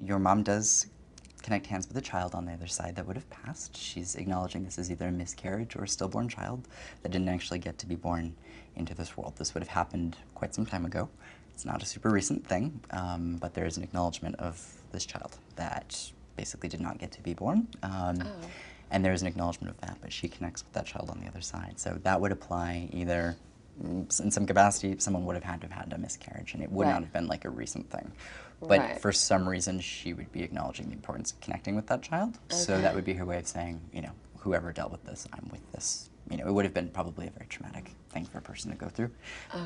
your mom does connect hands with a child on the other side that would have passed. She's acknowledging this is either a miscarriage or a stillborn child that didn't actually get to be born into this world. This would have happened quite some time ago. It's not a super recent thing, but there is an acknowledgement of this child that basically did not get to be born. And there is an acknowledgement of that, but she connects with that child on the other side. So that would apply either, in some capacity, someone would have had a miscarriage, and it would not have been like a recent thing. But for some reason, she would be acknowledging the importance of connecting with that child. So that would be her way of saying, you know, whoever dealt with this, I'm with this. You know, it would have been probably a very traumatic thing for a person to go through,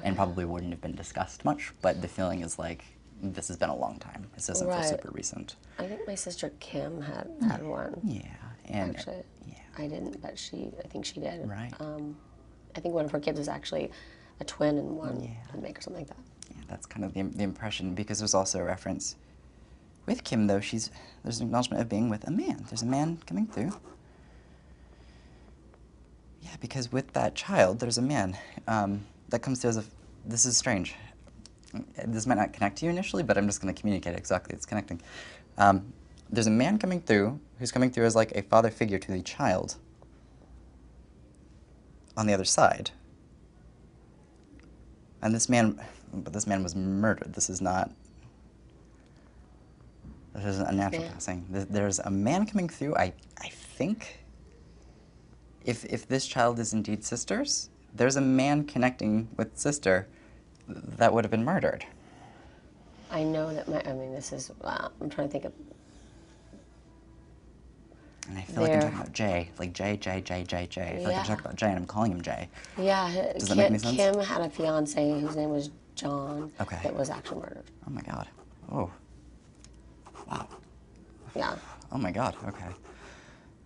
and probably wouldn't have been discussed much, but the feeling is like, this has been a long time. This doesn't feel super recent. I think my sister Kim had one. Yeah. And actually, I didn't, but I think she did. Right. I think one of her kids was actually a twin and one didn't make or something like that. Yeah, that's kind of the impression, because there's also a reference with Kim, though. There's an acknowledgement of being with a man. There's a man coming through. Yeah, because with that child, there's a man that comes through as this is strange. This might not connect to you initially, but I'm just going to communicate exactly. It's connecting. There's a man coming through who's coming through as like a father figure to the child on the other side. And this man was murdered. This isn't a natural passing. There's a man coming through. I think if this child is indeed sister's, there's a man connecting with sister that would have been murdered. I know that this is, I'm trying to think of. And I feel like I'm talking about Jay, like Jay. I feel like I'm talking about Jay and I'm calling him Jay. Yeah. Does that make any sense? Kim had a fiance whose name was John that was actually murdered. Oh my God. Oh. Wow. Yeah. Oh my God, okay.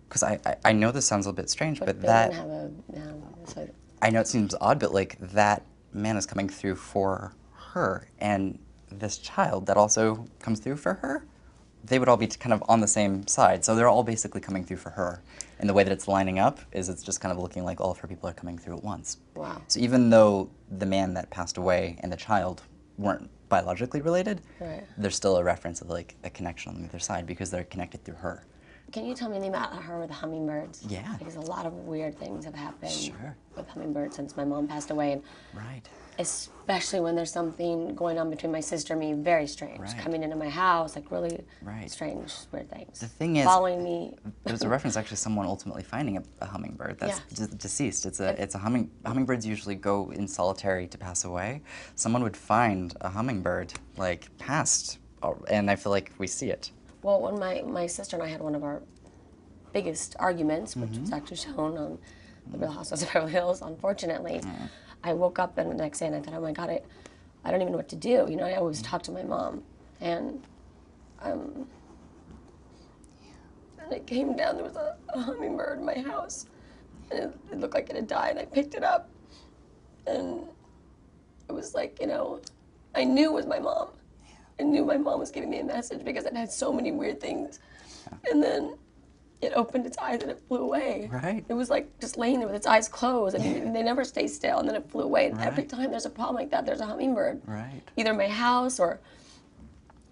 Because I know this sounds a bit strange, but they that... didn't have so I know it seems odd, but like that man is coming through for her, and this child that also comes through for her, they would all be kind of on the same side. So they're all basically coming through for her. And the way that it's lining up is it's just kind of looking like all of her people are coming through at once. Wow. So even though the man that passed away and the child weren't biologically related, there's still a reference of like a connection on the other side because they're connected through her. Can you tell me anything about her with the hummingbirds? Yeah. Because a lot of weird things have happened with hummingbirds since my mom passed away. And especially when there's something going on between my sister and me, very strange. Coming into my house, like really strange, weird things. The thing is, following me. There's a reference actually someone ultimately finding a hummingbird that's deceased. It's a hummingbirds usually go in solitary to pass away. Someone would find a hummingbird like passed, and I feel like we see it. Well, when my sister and I had one of our biggest arguments, which was actually shown on the Real Housewives of Beverly Hills, unfortunately, I woke up the next day and I thought, oh my God, I don't even know what to do. You know, I always talk to my mom. And I came down, there was a hummingbird in my house. And it looked like it had died. I picked it up. And it was like, you know, I knew it was my mom. I knew my mom was giving me a message because it had so many weird things. And then it opened its eyes and it flew away. It was like just laying there with its eyes closed, and they never stay still, and then it flew away. And every time there's a problem like that, there's a hummingbird. Either in my house or,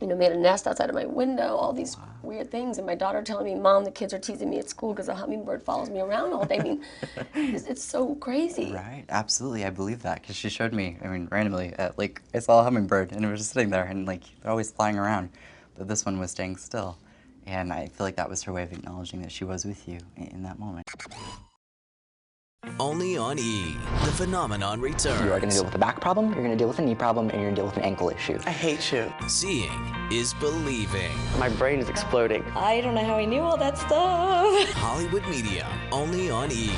you know, made a nest outside of my window, all these weird things. And my daughter telling me, Mom, the kids are teasing me at school because a hummingbird follows me around all day. I mean, it's so crazy. Absolutely, I believe that, because she showed me, I mean, randomly, like, I saw a hummingbird, and it was just sitting there, and like, they're always flying around, but this one was staying still. And I feel like that was her way of acknowledging that she was with you in that moment. Only on E! The phenomenon returns. You are going to deal with a back problem, you're going to deal with a knee problem, and you're going to deal with an ankle issue. I hate you. Seeing is believing. My brain is exploding. I don't know how he knew all that stuff. Hollywood Media, only on E!